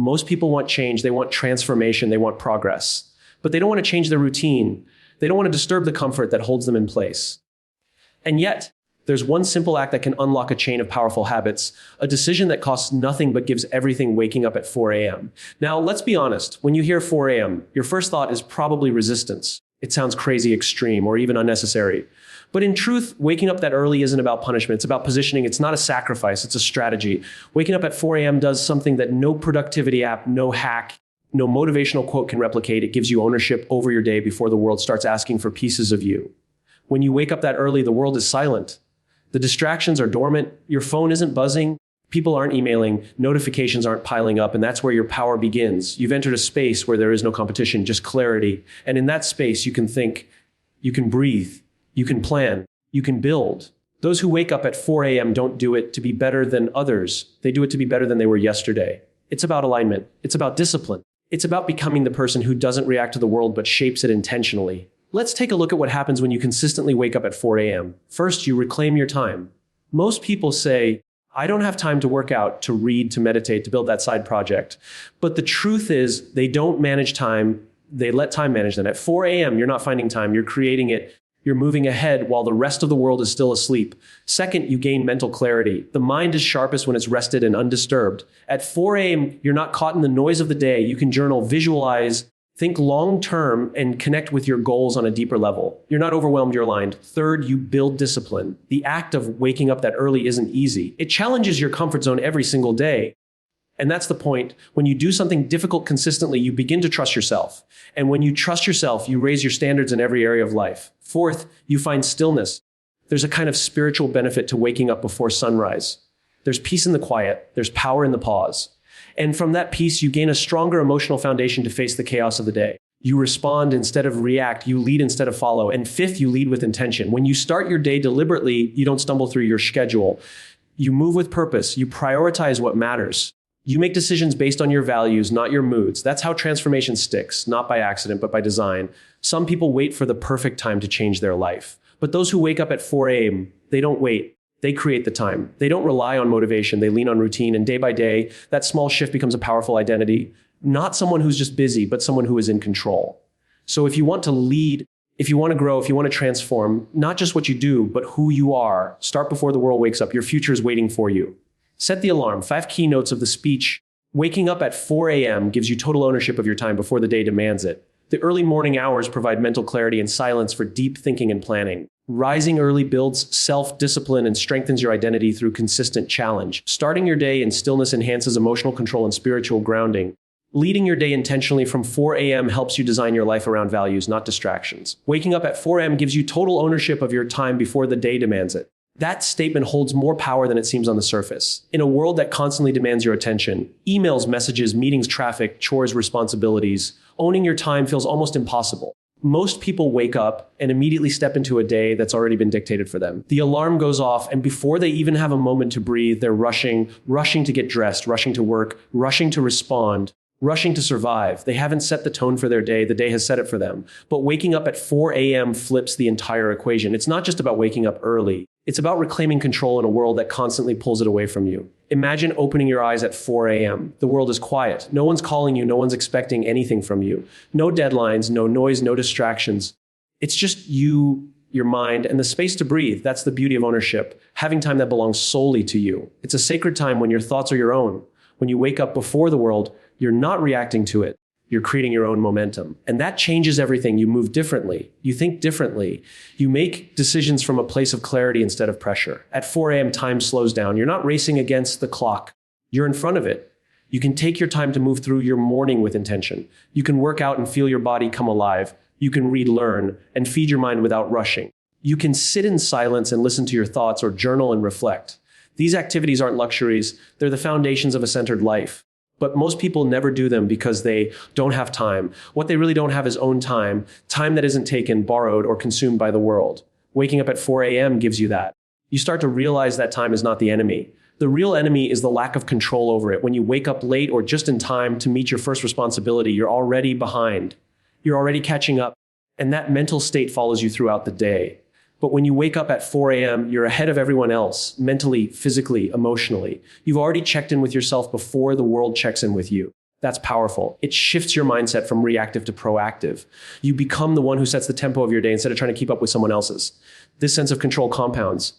Most people want change. They want transformation. They want progress. But they don't want to change their routine. They don't want to disturb the comfort that holds them in place. And yet, there's one simple act that can unlock a chain of powerful habits, a decision that costs nothing but gives everything: waking up at 4 a.m. Now, let's be honest. When you hear 4 a.m., your first thought is probably resistance. It sounds crazy, extreme, or even unnecessary. But in truth, waking up that early isn't about punishment. It's about positioning. It's not a sacrifice. It's a strategy. Waking up at 4 a.m. does something that no productivity app, no hack, no motivational quote can replicate. It gives you ownership over your day before the world starts asking for pieces of you. When you wake up that early, the world is silent. The distractions are dormant. Your phone isn't buzzing. People aren't emailing. Notifications aren't piling up. And that's where your power begins. You've entered a space where there is no competition, just clarity. And in that space, you can think, you can breathe, you can plan, you can build. Those who wake up at 4 a.m. don't do it to be better than others. They do it to be better than they were yesterday. It's about alignment. It's about discipline. It's about becoming the person who doesn't react to the world, but shapes it intentionally. Let's take a look at what happens when you consistently wake up at 4 a.m. First, you reclaim your time. Most people say, I don't have time to work out, to read, to meditate, to build that side project. But the truth is, they don't manage time. They let time manage them. At 4 a.m., you're not finding time. You're creating it. You're moving ahead while the rest of the world is still asleep. Second, you gain mental clarity. The mind is sharpest when it's rested and undisturbed. At 4 a.m., you're not caught in the noise of the day. You can journal, visualize, think long-term, and connect with your goals on a deeper level. You're not overwhelmed, you're aligned. Third, you build discipline. The act of waking up that early isn't easy. It challenges your comfort zone every single day. And that's the point. When you do something difficult consistently, you begin to trust yourself. And when you trust yourself, you raise your standards in every area of life. Fourth, you find stillness. There's a kind of spiritual benefit to waking up before sunrise. There's peace in the quiet. There's power in the pause. And from that peace, you gain a stronger emotional foundation to face the chaos of the day. You respond instead of react. You lead instead of follow. And fifth, you lead with intention. When you start your day deliberately, you don't stumble through your schedule. You move with purpose. You prioritize what matters. You make decisions based on your values, not your moods. That's how transformation sticks, not by accident, but by design. Some people wait for the perfect time to change their life. But those who wake up at 4 a.m., they don't wait. They create the time. They don't rely on motivation. They lean on routine. And day by day, that small shift becomes a powerful identity. Not someone who's just busy, but someone who is in control. So if you want to lead, if you want to grow, if you want to transform, not just what you do, but who you are, start before the world wakes up. Your future is waiting for you. Set the alarm. 5 keynotes of the speech. Waking up at 4 a.m. gives you total ownership of your time before the day demands it. The early morning hours provide mental clarity and silence for deep thinking and planning. Rising early builds self-discipline and strengthens your identity through consistent challenge. Starting your day in stillness enhances emotional control and spiritual grounding. Leading your day intentionally from 4 a.m. helps you design your life around values, not distractions. Waking up at 4 a.m. gives you total ownership of your time before the day demands it. That statement holds more power than it seems on the surface. In a world that constantly demands your attention, emails, messages, meetings, traffic, chores, responsibilities, owning your time feels almost impossible. Most people wake up and immediately step into a day that's already been dictated for them. The alarm goes off, and before they even have a moment to breathe, they're rushing to get dressed, rushing to work, rushing to respond, rushing to survive. They haven't set the tone for their day. The day has set it for them. But waking up at 4 a.m. flips the entire equation. It's not just about waking up early. It's about reclaiming control in a world that constantly pulls it away from you. Imagine opening your eyes at 4 a.m. The world is quiet. No one's calling you. No one's expecting anything from you. No deadlines, no noise, no distractions. It's just you, your mind, and the space to breathe. That's the beauty of ownership, having time that belongs solely to you. It's a sacred time when your thoughts are your own. When you wake up before the world, you're not reacting to it. You're creating your own momentum. And that changes everything. You move differently. You think differently. You make decisions from a place of clarity instead of pressure. At 4 a.m., time slows down. You're not racing against the clock. You're in front of it. You can take your time to move through your morning with intention. You can work out and feel your body come alive. You can read, learn, and feed your mind without rushing. You can sit in silence and listen to your thoughts or journal and reflect. These activities aren't luxuries. They're the foundations of a centered life. But most people never do them because they don't have time. What they really don't have is own time, time that isn't taken, borrowed, or consumed by the world. Waking up at 4 a.m. gives you that. You start to realize that time is not the enemy. The real enemy is the lack of control over it. When you wake up late or just in time to meet your first responsibility, you're already behind. You're already catching up. And that mental state follows you throughout the day. But when you wake up at 4 a.m., you're ahead of everyone else, mentally, physically, emotionally. You've already checked in with yourself before the world checks in with you. That's powerful. It shifts your mindset from reactive to proactive. You become the one who sets the tempo of your day instead of trying to keep up with someone else's. This sense of control compounds.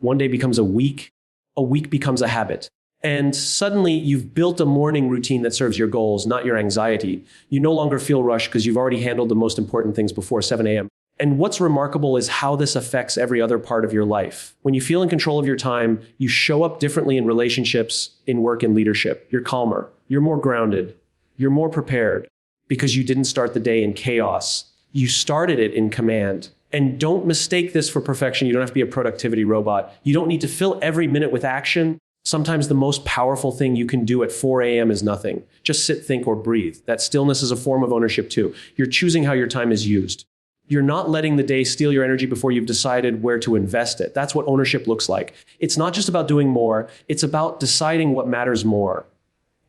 One day becomes a week becomes a habit. And suddenly you've built a morning routine that serves your goals, not your anxiety. You no longer feel rushed because you've already handled the most important things before 7 a.m. And what's remarkable is how this affects every other part of your life. When you feel in control of your time, you show up differently in relationships, in work, and leadership. You're calmer, you're more grounded, you're more prepared because you didn't start the day in chaos. You started it in command. And don't mistake this for perfection. You don't have to be a productivity robot. You don't need to fill every minute with action. Sometimes the most powerful thing you can do at 4 a.m. is nothing. Just sit, think, or breathe. That stillness is a form of ownership too. You're choosing how your time is used. You're not letting the day steal your energy before you've decided where to invest it. That's what ownership looks like. It's not just about doing more. It's about deciding what matters more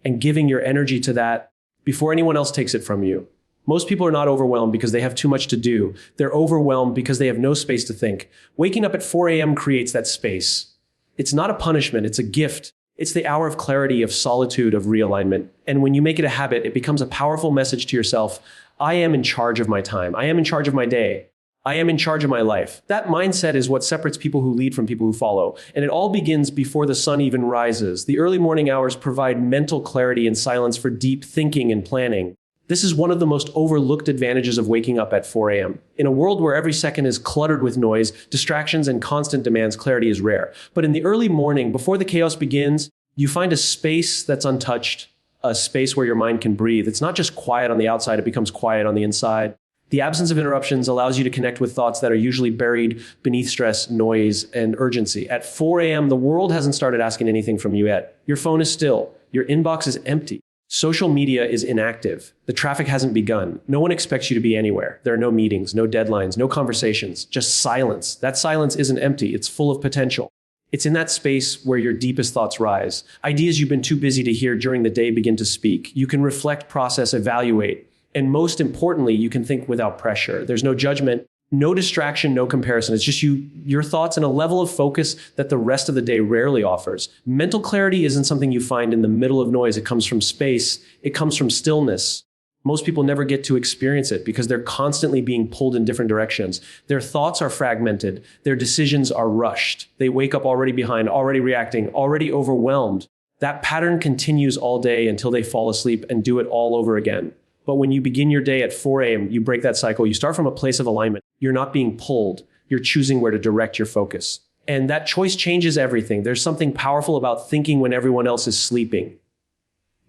and giving your energy to that before anyone else takes it from you. Most people are not overwhelmed because they have too much to do. They're overwhelmed because they have no space to think. Waking up at 4 a.m. creates that space. It's not a punishment. It's a gift. It's the hour of clarity, of solitude, of realignment. And when you make it a habit, it becomes a powerful message to yourself. I am in charge of my time. I am in charge of my day. I am in charge of my life. That mindset is what separates people who lead from people who follow. And it all begins before the sun even rises. The early morning hours provide mental clarity and silence for deep thinking and planning. This is one of the most overlooked advantages of waking up at 4 a.m. In a world where every second is cluttered with noise, distractions, and constant demands, clarity is rare. But in the early morning, before the chaos begins, you find a space that's untouched, a space where your mind can breathe. It's not just quiet on the outside, it becomes quiet on the inside. The absence of interruptions allows you to connect with thoughts that are usually buried beneath stress, noise, and urgency. At 4 a.m., the world hasn't started asking anything from you yet. Your phone is still. Your inbox is empty. Social media is inactive. The traffic hasn't begun. No one expects you to be anywhere. There are no meetings, no deadlines, no conversations, just silence. That silence isn't empty. It's full of potential. It's in that space where your deepest thoughts rise. Ideas you've been too busy to hear during the day begin to speak. You can reflect, process, evaluate, and most importantly, you can think without pressure. There's no judgment, no distraction, no comparison. It's just your thoughts, and a level of focus that the rest of the day rarely offers. Mental clarity isn't something you find in the middle of noise. It comes from space. It comes from stillness. Most people never get to experience it because they're constantly being pulled in different directions. Their thoughts are fragmented. Their decisions are rushed. They wake up already behind, already reacting, already overwhelmed. That pattern continues all day until they fall asleep and do it all over again. But when you begin your day at 4 a.m., you break that cycle. You start from a place of alignment. You're not being pulled. You're choosing where to direct your focus. And that choice changes everything. There's something powerful about thinking when everyone else is sleeping.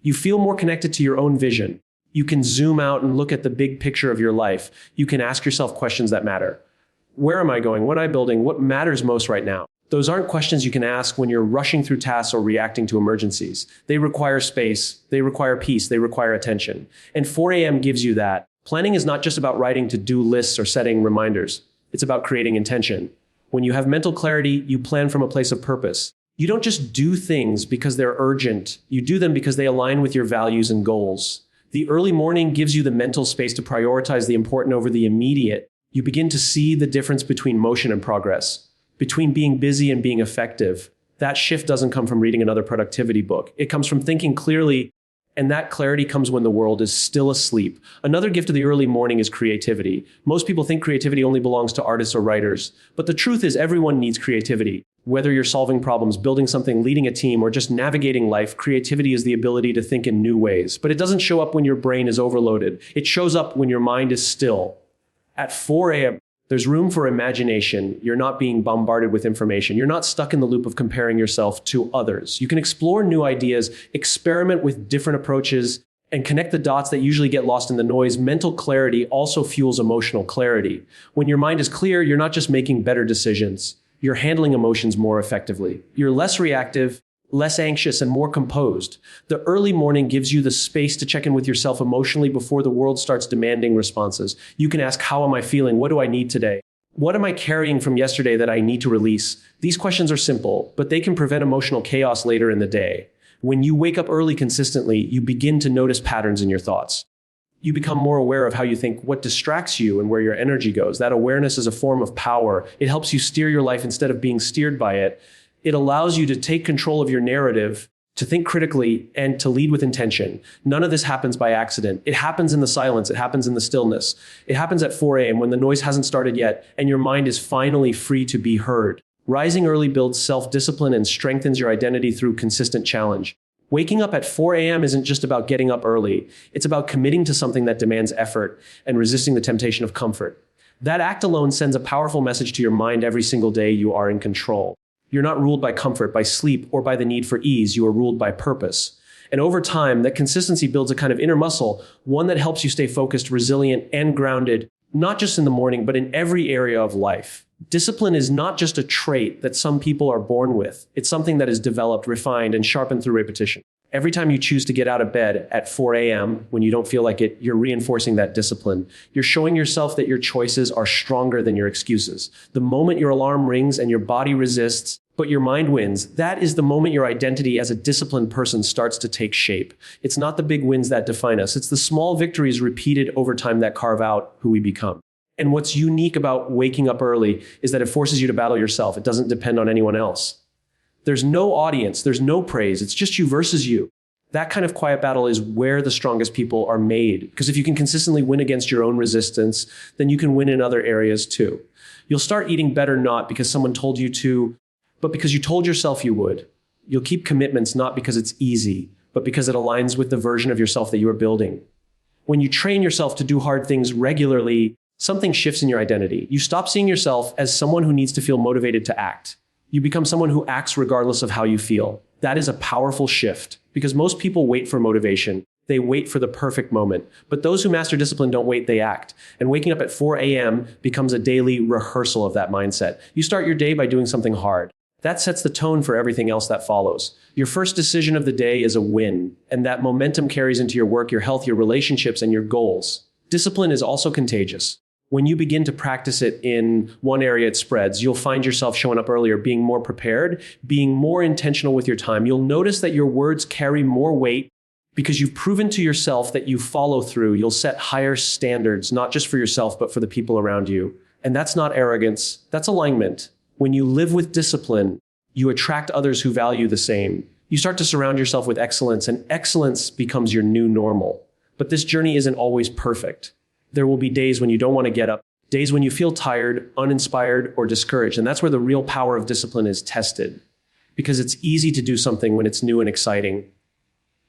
You feel more connected to your own vision. You can zoom out and look at the big picture of your life. You can ask yourself questions that matter. Where am I going? What am I building? What matters most right now? Those aren't questions you can ask when you're rushing through tasks or reacting to emergencies. They require space. They require peace. They require attention. And 4 a.m. gives you that. Planning is not just about writing to-do lists or setting reminders. It's about creating intention. When you have mental clarity, you plan from a place of purpose. You don't just do things because they're urgent. You do them because they align with your values and goals. The early morning gives you the mental space to prioritize the important over the immediate. You begin to see the difference between motion and progress, between being busy and being effective. That shift doesn't come from reading another productivity book. It comes from thinking clearly, and that clarity comes when the world is still asleep. Another gift of the early morning is creativity. Most people think creativity only belongs to artists or writers, but the truth is everyone needs creativity. Whether you're solving problems, building something, leading a team, or just navigating life, creativity is the ability to think in new ways. But it doesn't show up when your brain is overloaded. It shows up when your mind is still. At 4 a.m., there's room for imagination. You're not being bombarded with information. You're not stuck in the loop of comparing yourself to others. You can explore new ideas, experiment with different approaches, and connect the dots that usually get lost in the noise. Mental clarity also fuels emotional clarity. When your mind is clear, you're not just making better decisions. You're handling emotions more effectively. You're less reactive, less anxious, and more composed. The early morning gives you the space to check in with yourself emotionally before the world starts demanding responses. You can ask, how am I feeling? What do I need today? What am I carrying from yesterday that I need to release? These questions are simple, but they can prevent emotional chaos later in the day. When you wake up early consistently, you begin to notice patterns in your thoughts. You become more aware of how you think, what distracts you, and where your energy goes. That awareness is a form of power. It helps you steer your life instead of being steered by it. It allows you to take control of your narrative to think critically, and to lead with intention. None of this happens by accident. It happens in the silence. It happens in the stillness. It happens at 4 a.m. when the noise hasn't started yet and your mind is finally free to be heard. Rising early builds self-discipline and strengthens your identity through consistent challenge. Waking up at 4 a.m. isn't just about getting up early. It's about committing to something that demands effort and resisting the temptation of comfort. That act alone sends a powerful message to your mind every single day: you are in control. You're not ruled by comfort, by sleep, or by the need for ease. You are ruled by purpose. And over time, that consistency builds a kind of inner muscle, one that helps you stay focused, resilient, and grounded, not just in the morning, but in every area of life. Discipline is not just a trait that some people are born with. It's something that is developed, refined, and sharpened through repetition. Every time you choose to get out of bed at 4 a.m. when you don't feel like it, you're reinforcing that discipline. You're showing yourself that your choices are stronger than your excuses. The moment your alarm rings and your body resists, but your mind wins, that is the moment your identity as a disciplined person starts to take shape. It's not the big wins that define us. It's the small victories repeated over time that carve out who we become. And what's unique about waking up early is that it forces you to battle yourself. It doesn't depend on anyone else. There's no audience, there's no praise, it's just you versus you. That kind of quiet battle is where the strongest people are made. Because if you can consistently win against your own resistance, then you can win in other areas too. You'll start eating better not because someone told you to, but because you told yourself you would. You'll keep commitments not because it's easy, but because it aligns with the version of yourself that you are building. When you train yourself to do hard things regularly, something shifts in your identity. You stop seeing yourself as someone who needs to feel motivated to act. You become someone who acts regardless of how you feel. That is a powerful shift because most people wait for motivation. They wait for the perfect moment. But those who master discipline don't wait, they act. And waking up at 4 a.m. becomes a daily rehearsal of that mindset. You start your day by doing something hard. That sets the tone for everything else that follows. Your first decision of the day is a win, and that momentum carries into your work, your health, your relationships, and your goals. Discipline is also contagious. When you begin to practice it in one area, it spreads. You'll find yourself showing up earlier, being more prepared, being more intentional with your time. You'll notice that your words carry more weight because you've proven to yourself that you follow through. You'll set higher standards, not just for yourself, but for the people around you. And that's not arrogance, that's alignment. When you live with discipline, you attract others who value the same. You start to surround yourself with excellence, and excellence becomes your new normal. But this journey isn't always perfect. There will be days when you don't want to get up, days when you feel tired, uninspired, or discouraged. And that's where the real power of discipline is tested. Because it's easy to do something when it's new and exciting.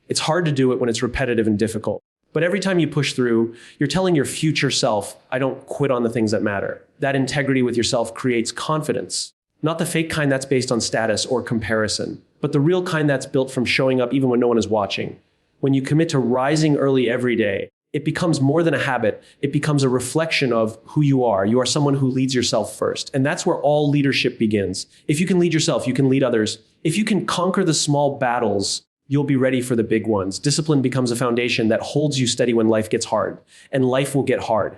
It's hard to do it when it's repetitive and difficult. But every time you push through, you're telling your future self, I don't quit on the things that matter. That integrity with yourself creates confidence. Not the fake kind that's based on status or comparison, but the real kind that's built from showing up even when no one is watching. When you commit to rising early every day, it becomes more than a habit. It becomes a reflection of who you are. You are someone who leads yourself first. And that's where all leadership begins. If you can lead yourself, you can lead others. If you can conquer the small battles, you'll be ready for the big ones. Discipline becomes a foundation that holds you steady when life gets hard. And life will get hard.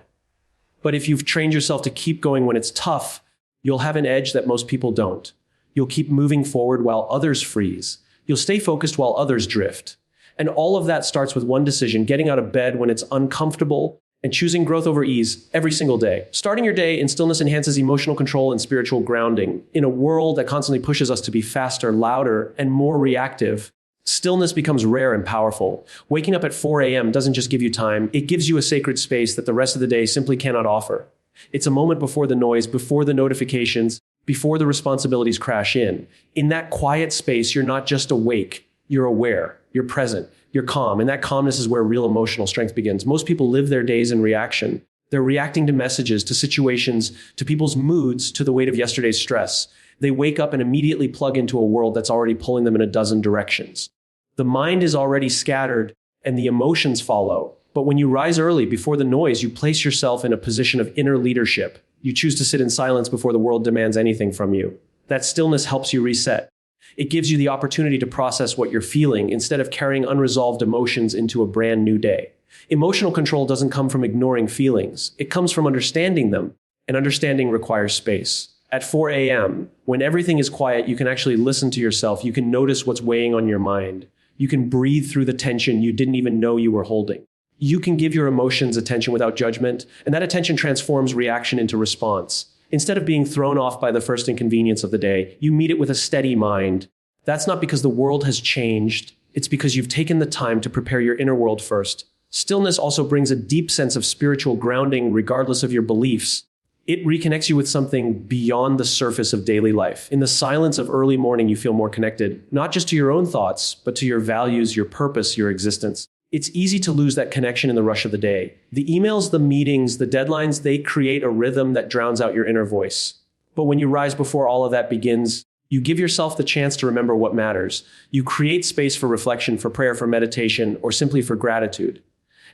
But if you've trained yourself to keep going when it's tough, you'll have an edge that most people don't. You'll keep moving forward while others freeze. You'll stay focused while others drift. And all of that starts with one decision: getting out of bed when it's uncomfortable and choosing growth over ease every single day. Starting your day in stillness enhances emotional control and spiritual grounding. In a world that constantly pushes us to be faster, louder, and more reactive, stillness becomes rare and powerful. Waking up at 4 a.m. doesn't just give you time, it gives you a sacred space that the rest of the day simply cannot offer. It's a moment before the noise, before the notifications, before the responsibilities crash in. In that quiet space, you're not just awake, you're aware. You're present, you're calm, and that calmness is where real emotional strength begins. Most people live their days in reaction. They're reacting to messages, to situations, to people's moods, to the weight of yesterday's stress. They wake up and immediately plug into a world that's already pulling them in a dozen directions. The mind is already scattered, and the emotions follow. But when you rise early, before the noise, you place yourself in a position of inner leadership. You choose to sit in silence before the world demands anything from you. That stillness helps you reset. It gives you the opportunity to process what you're feeling instead of carrying unresolved emotions into a brand new day. Emotional control doesn't come from ignoring feelings. It comes from understanding them, and understanding requires space. At 4 a.m., when everything is quiet, you can actually listen to yourself. You can notice what's weighing on your mind. You can breathe through the tension you didn't even know you were holding. You can give your emotions attention without judgment, and that attention transforms reaction into response. Instead of being thrown off by the first inconvenience of the day, you meet it with a steady mind, That's not because the world has changed. It's because you've taken the time to prepare your inner world first. Stillness also brings a deep sense of spiritual grounding regardless of your beliefs. It reconnects you with something beyond the surface of daily life. In the silence of early morning, you feel more connected, not just to your own thoughts, but to your values, your purpose, your existence. It's easy to lose that connection in the rush of the day. The emails, the meetings, the deadlines, they create a rhythm that drowns out your inner voice. But when you rise before all of that begins, you give yourself the chance to remember what matters. You create space for reflection, for prayer, for meditation, or simply for gratitude.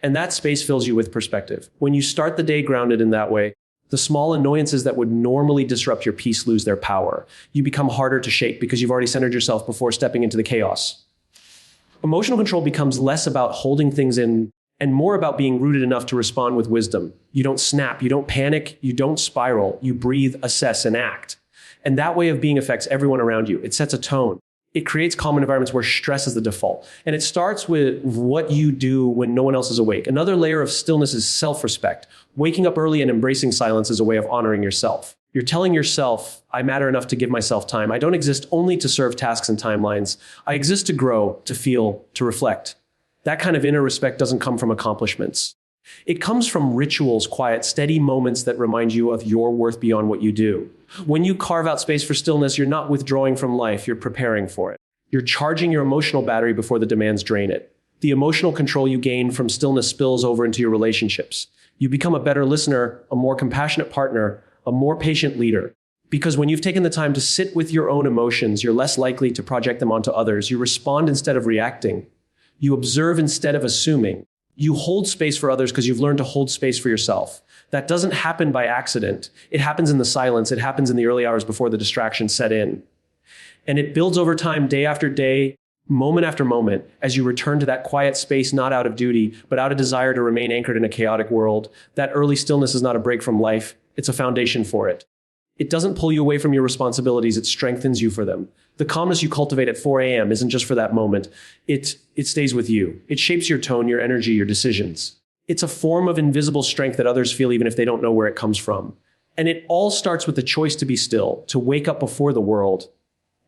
And that space fills you with perspective. When you start the day grounded in that way, the small annoyances that would normally disrupt your peace lose their power. You become harder to shake because you've already centered yourself before stepping into the chaos. Emotional control becomes less about holding things in and more about being rooted enough to respond with wisdom. You don't snap, you don't panic, you don't spiral. You breathe, assess, and act. And that way of being affects everyone around you. It sets a tone. It creates calm environments where stress is the default. And it starts with what you do when no one else is awake. Another layer of stillness is self-respect. Waking up early and embracing silence is a way of honoring yourself. You're telling yourself, I matter enough to give myself time. I don't exist only to serve tasks and timelines. I exist to grow, to feel, to reflect. That kind of inner respect doesn't come from accomplishments. It comes from rituals, quiet, steady moments that remind you of your worth beyond what you do. When you carve out space for stillness, you're not withdrawing from life, you're preparing for it. You're charging your emotional battery before the demands drain it. The emotional control you gain from stillness spills over into your relationships. You become a better listener, a more compassionate partner, a more patient leader. Because when you've taken the time to sit with your own emotions, you're less likely to project them onto others. You respond instead of reacting. You observe instead of assuming. You hold space for others because you've learned to hold space for yourself. That doesn't happen by accident. It happens in the silence. It happens in the early hours before the distractions set in. And it builds over time, day after day, moment after moment, as you return to that quiet space, not out of duty, but out of desire to remain anchored in a chaotic world. That early stillness is not a break from life. It's a foundation for it. It doesn't pull you away from your responsibilities. It strengthens you for them. The calmness you cultivate at 4 a.m. isn't just for that moment. It stays with you. It shapes your tone, your energy, your decisions. It's a form of invisible strength that others feel even if they don't know where it comes from. And it all starts with the choice to be still, to wake up before the world,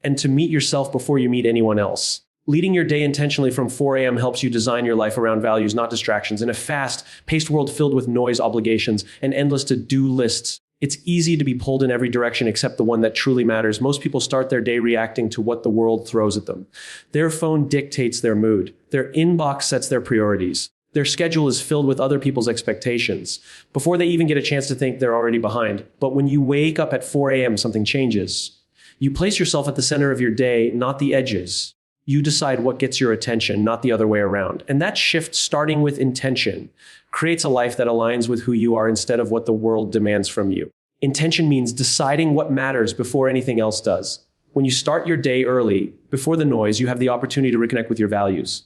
and to meet yourself before you meet anyone else. Leading your day intentionally from 4 a.m. helps you design your life around values, not distractions. In a fast-paced world filled with noise, obligations, and endless to-do lists, it's easy to be pulled in every direction except the one that truly matters. Most people start their day reacting to what the world throws at them. Their phone dictates their mood. Their inbox sets their priorities. Their schedule is filled with other people's expectations. Before they even get a chance to think, they're already behind. But when you wake up at 4 a.m., something changes. You place yourself at the center of your day, not the edges. You decide what gets your attention, not the other way around. And that shift, starting with intention, creates a life that aligns with who you are instead of what the world demands from you. Intention means deciding what matters before anything else does. When you start your day early, before the noise, you have the opportunity to reconnect with your values.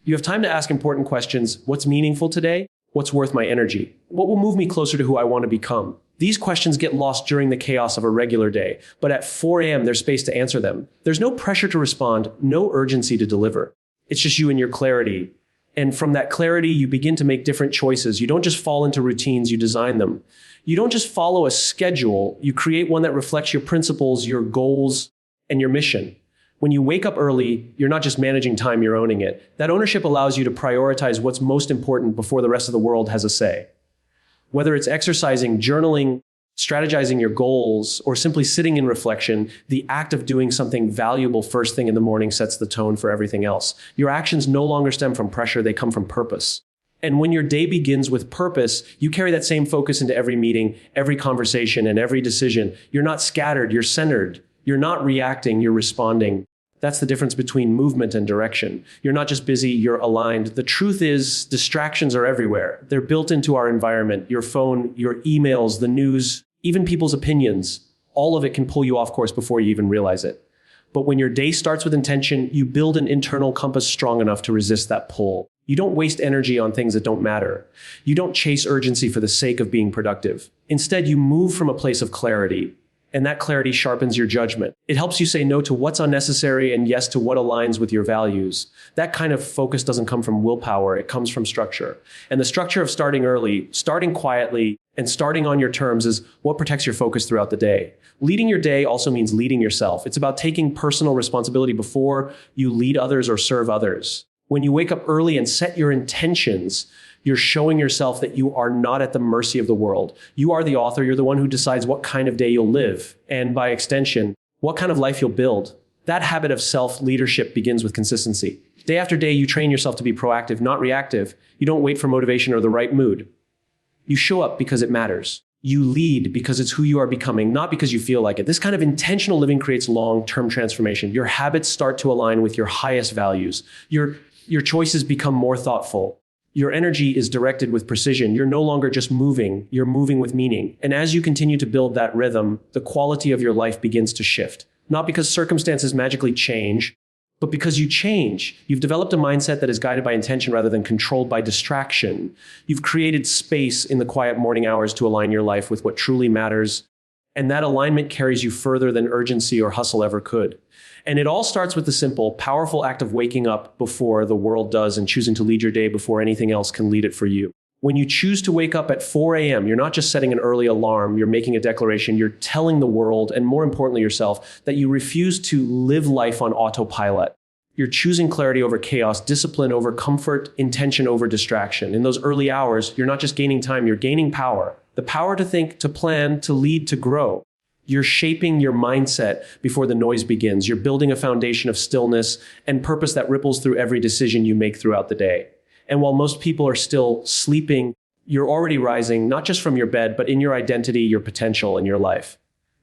You have time to ask important questions. What's meaningful today? What's worth my energy? What will move me closer to who I want to become? These questions get lost during the chaos of a regular day, but at 4 a.m. there's space to answer them. There's no pressure to respond, no urgency to deliver. It's just you and your clarity. And from that clarity, you begin to make different choices. You don't just fall into routines, you design them. You don't just follow a schedule, you create one that reflects your principles, your goals, and your mission. When you wake up early, you're not just managing time, you're owning it. That ownership allows you to prioritize what's most important before the rest of the world has a say. Whether it's exercising, journaling, strategizing your goals, or simply sitting in reflection, the act of doing something valuable first thing in the morning sets the tone for everything else. Your actions no longer stem from pressure, they come from purpose. And when your day begins with purpose, you carry that same focus into every meeting, every conversation, and every decision. You're not scattered, you're centered. You're not reacting, you're responding. That's the difference between movement and direction. You're not just busy, you're aligned. The truth is, distractions are everywhere. They're built into our environment. Your phone, your emails, the news, even people's opinions. All of it can pull you off course before you even realize it. But when your day starts with intention, you build an internal compass strong enough to resist that pull. You don't waste energy on things that don't matter. You don't chase urgency for the sake of being productive. Instead, you move from a place of clarity. And that clarity sharpens your judgment. It helps you say no to what's unnecessary and yes to what aligns with your values. That kind of focus doesn't come from willpower, it comes from structure. And the structure of starting early, starting quietly, and starting on your terms is what protects your focus throughout the day. Leading your day also means leading yourself. It's about taking personal responsibility before you lead others or serve others. When you wake up early and set your intentions, you're showing yourself that you are not at the mercy of the world. You are the author. You're the one who decides what kind of day you'll live. And by extension, what kind of life you'll build. That habit of self-leadership begins with consistency. Day after day, you train yourself to be proactive, not reactive. You don't wait for motivation or the right mood. You show up because it matters. You lead because it's who you are becoming, not because you feel like it. This kind of intentional living creates long-term transformation. Your habits start to align with your highest values. Your choices become more thoughtful. Your energy is directed with precision. You're no longer just moving, you're moving with meaning. And as you continue to build that rhythm, the quality of your life begins to shift. Not because circumstances magically change, but because you change. You've developed a mindset that is guided by intention rather than controlled by distraction. You've created space in the quiet morning hours to align your life with what truly matters. And that alignment carries you further than urgency or hustle ever could. And it all starts with the simple, powerful act of waking up before the world does and choosing to lead your day before anything else can lead it for you. When you choose to wake up at 4 a.m., you're not just setting an early alarm, you're making a declaration, you're telling the world, and more importantly yourself, that you refuse to live life on autopilot. You're choosing clarity over chaos, discipline over comfort, intention over distraction. In those early hours, you're not just gaining time, you're gaining power. The power to think, to plan, to lead, to grow. You're shaping your mindset before the noise begins. You're building a foundation of stillness and purpose that ripples through every decision you make throughout the day. And while most people are still sleeping, you're already rising, not just from your bed, but in your identity, your potential, and your life.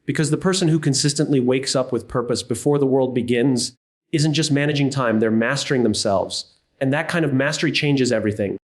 Because the person who consistently wakes up with purpose before the world begins isn't just managing time, they're mastering themselves. And that kind of mastery changes everything.